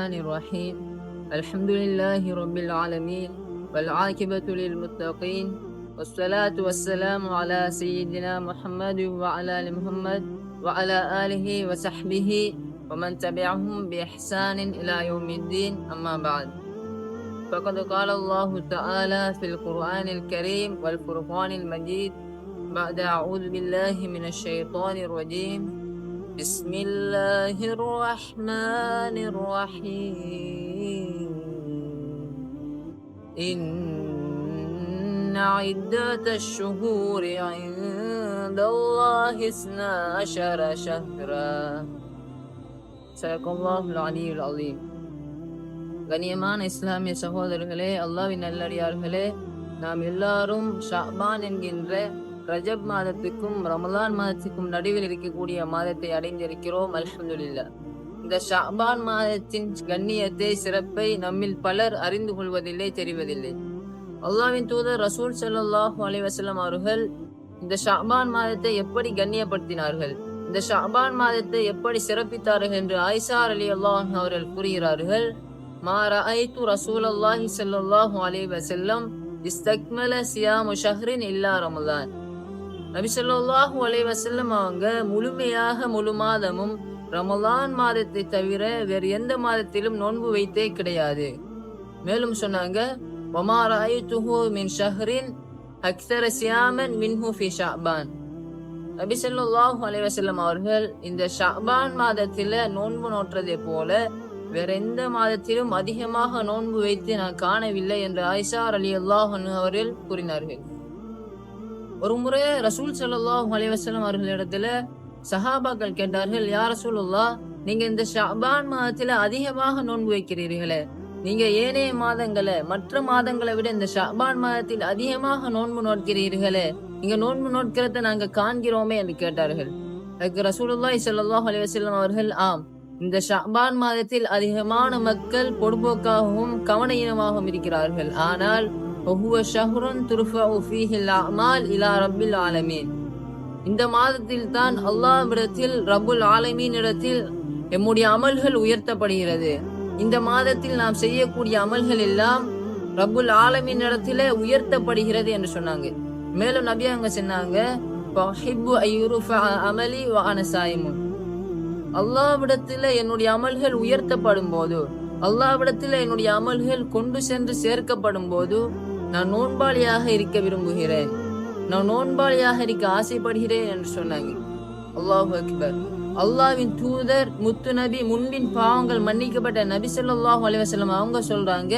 الرحمن الرحيم الحمد لله رب العالمين والعاقبة للمتقين والصلاة والسلام على سيدنا محمد وعلى آل محمد وعلى آله وصحبه ومن تبعهم بإحسان إلى يوم الدين. أما بعد، فقد قال الله تعالى في القرآن الكريم والفرقان المجيد بعد أعوذ بالله من الشيطان الرجيم. بسم الله الرحمن الرحيم. إن عدة الشهور عند الله 12 شهرا. صدق الله العلي العظيم. கண்ணியமான இஸ்லாமிய சகோதரர்களே, அல்லாஹ்வின் நல்லடியார்களே, நாம் எல்லாரும் ஷஅபான் என்கின்ற ரஜப் மாதத்துக்கும் ரமலான் மாதத்துக்கும் நடுவில் இருக்கக்கூடிய மாதத்தை அடைந்திருக்கிறோம். அல்ஹம்துலில்லாஹ். இந்த ஷஅபான் மாதத்தின் கண்ணியத்தை, சிறப்பை நம்மில் பலர் அறிந்து கொள்வதில்லை, தெரிவதில்லை. அல்லாஹ்வின் தூதர் ரசூல் ஸல்லல்லாஹு அலைஹி வஸல்லம் அவர்கள் இந்த ஷஅபான் மாதத்தை எப்படி கண்ணியப்படுத்தினார்கள், இந்த ஷஅபான் மாதத்தை எப்படி சிறப்பித்தார்கள் என்று ஆயிஷா ரலியல்லாஹு அன்ஹா அவர்கள் கூறுகிறார்கள். மா ரஅய்து ரசூலல்லாஹி ஸல்லல்லாஹு அலைஹி வஸல்லம் இஸ்தக்மல சியாமு ஷஹ்ரின் இல்லா ரமலான். நபி ஸல்லல்லாஹு அலைஹி வஸல்லம் அவங்க முழுமையாக முழு மாதமும் ரமலான் மாதத்தை தவிர வேறு எந்த மாதத்திலும் நோன்பு வைத்தே கிடையாது. மேலும் சொன்னாங்க, வமா ரஅய்துஹு மின் ஷஹ்ரின் அக்ஸர சியாமன் மின்ஹு ஃபி ஷஅபான். நபி ஸல்லல்லாஹு அலைஹி வஸல்லம் அவர்கள் இந்த ஷஅபான் மாதத்தில் நோன்பு நோற்றதை போல வேற எந்த மாதத்திலும் அதிகமாக நோன்பு வைத்து நான் காணவில்லை என்று ஆயிஷா ரலியல்லாஹு அன்ஹா அவர்கள் கூறினார்கள். ஒரு முறை ரசூல் ஸல்லல்லாஹு அலைஹி வஸல்லம் அவர்களிடத்துல சஹாபாக்கள் கேட்டார்கள், யா ரசூலுல்லாஹ், நீங்க இந்த ஷஅபான் மாதத்துல அதிகமாக நோன்பு வைக்கிறீர்களே, நீங்க ஏனைய மாதங்களை, மற்ற மாதங்களை விட இந்த ஷஅபான் மாதத்தில் அதிகமாக நோன்பு நோட்கிறீர்களே, நீங்க நோன்பு நோட்கிறத நாங்க காண்கிறோமே என்று கேட்டார்கள். அதுக்கு ரசூலுல்லாஹி ஸல்லல்லாஹு அலைஹி வஸல்லம் அவர்கள், ஆம், இந்த ஷஅபான் மாதத்தில் அதிகமான மக்கள் பொடுபோக்காகவும் கவனஈனமாகவும் இருக்கிறார்கள். ஆனால் وهو شهر ترفع فيه الأعمال إلى رب العالمين. இந்த மாதத்தில் தான் அல்லாஹ்விடத்தில், ரப்புல் ஆலமீன் இடத்தில் எம்முடைய அமல்கள் உயர்த்தப்படுகிறது. இந்த மாதத்தில் நாம் செய்யக்கூடிய அமல்கள் எல்லாம் ரப்புல் ஆலமீன் இடத்திலே உயர்த்தப்படுகிறது என்று சொன்னாங்க. மேலும் நபி அவங்க சொன்னாங்க, ஃபஹிப்பு அய்யுருஃபா அமலி வ அன ஸாயிமுன். அல்லாஹ்விடத்தில் என்னுடைய அமல்கள் உயர்த்தப்படும் போது, அல்லாஹ்விடத்தில் என்னுடைய அமல்கள் கொண்டு சென்று சேர்க்கப்படும் போது நான் நோன்பாளியாக இருக்க விரும்புகிறேன், நான் நோன்பாளியாக இருக்க ஆசைப்படுகிறேன் என்று சொன்னாங்க. அல்லாஹு அக்பர். அல்லாஹ்வின் தூதர் முத்து நபி, முன்பின் பாவங்கள் மன்னிக்கப்பட்ட நபி ஸல்லல்லாஹு அலைஹி வஸல்லம் அவங்க சொல்றாங்க,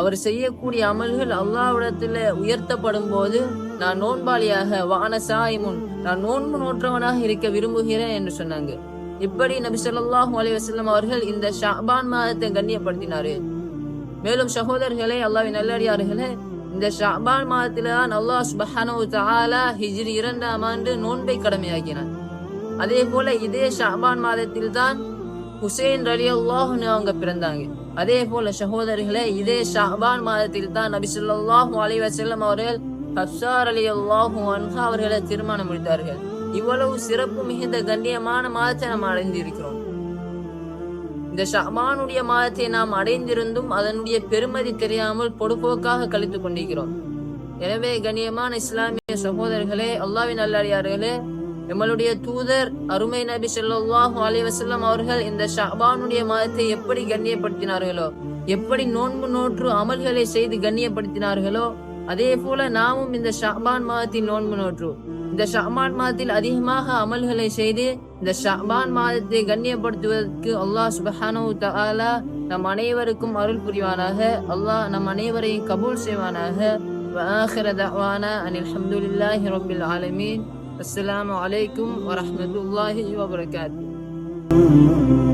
அவர் செய்யக்கூடிய அமல்கள் அல்லாஹ்விடத்தில் உயர்த்தப்படும் போது நான் நோன்பாளியாக, வான சாயிமுன், நான் நோன்பு நோற்றவனாக இருக்க விரும்புகிறேன் என்று சொன்னாங்க. இப்படி நபி ஸல்லல்லாஹு அலைஹி வஸல்லம் அவர்கள் இந்த ஷஅபான் மாதத்தை கண்ணியப்படுத்தினார்கள். மேலும் சகோதரர்களே, அல்லாஹ்வின் நல்லடியார்களே, இந்த ஷஅபான் மாதத்தில தான் அல்லாஹ் சுப்ஹானஹு வ தஆலா ஹிஜ்ரி 2ஆம் ஆண்டு நோன்பை கடமையாக்கினார். அதே போல இதே ஷஅபான் மாதத்தில் தான் ஹுசைன் ரலியல்லாஹு அன்ஹு அவங்க பிறந்தாங்க. அதே போல சகோதரர்களே, இதே ஷஅபான் மாதத்தில் தான் நபி ஸல்லல்லாஹு அலைஹி வஸல்லம் அவர்கள் ஹப்ஸா ரலியல்லாஹு அன்ஹா அவர்களை திருமணம் முடித்தார்கள். இவ்வளவு சிறப்பு மிகுந்த கண்ணியமான மாதத்தை நாம் அடைந்திருக்கிறோம். இந்த ஷஅபானுடைய மாதத்தை நாம் அடைந்திருந்தும் அதனுடைய பெருமதி தெரியாமல் பொடுபோக்காக கழித்துக் கொண்டிருக்கிறோம். எனவே கண்ணியமான இஸ்லாமிய சகோதரர்களே, அல்லாஹ்வின் நல்லடியார்களே, நம்மளுடைய தூதர் அருமை நபி ஸல்லல்லாஹு அலைஹி வஸல்லம் அவர்கள் இந்த ஷஅபானுடைய மாதத்தை எப்படி கண்ணியப்படுத்தினார்களோ, எப்படி நோன்பு நோற்று அமல்களை செய்து கண்ணியப்படுத்தினார்களோ, அதே போல நாமும் இந்த ஷஅபான் மாதத்தில் நோன்பு நோற்று இந்த ஷஅபான் மாதத்தில் அதிகமாக அமல்களை செய்து இந்த ஷஅபான் மாதத்தை கண்ணியப்படுத்துவதற்கு அல்லாஹ் சுப்ஹானஹு வ தஆலா நம் அனைவருக்கும் அருள் புரிவானாக. அல்லாஹ் நம் அனைவரையும் கபூல் செய்வானாக. வ ஆகிர தஅவானா அனில் ஹம்துலில்லாஹி ரப்பில் ஆலமீன். அஸ்ஸலாமு அலைக்கும் வ ரஹ்மத்துல்லாஹி வ பரகாத்துஹு.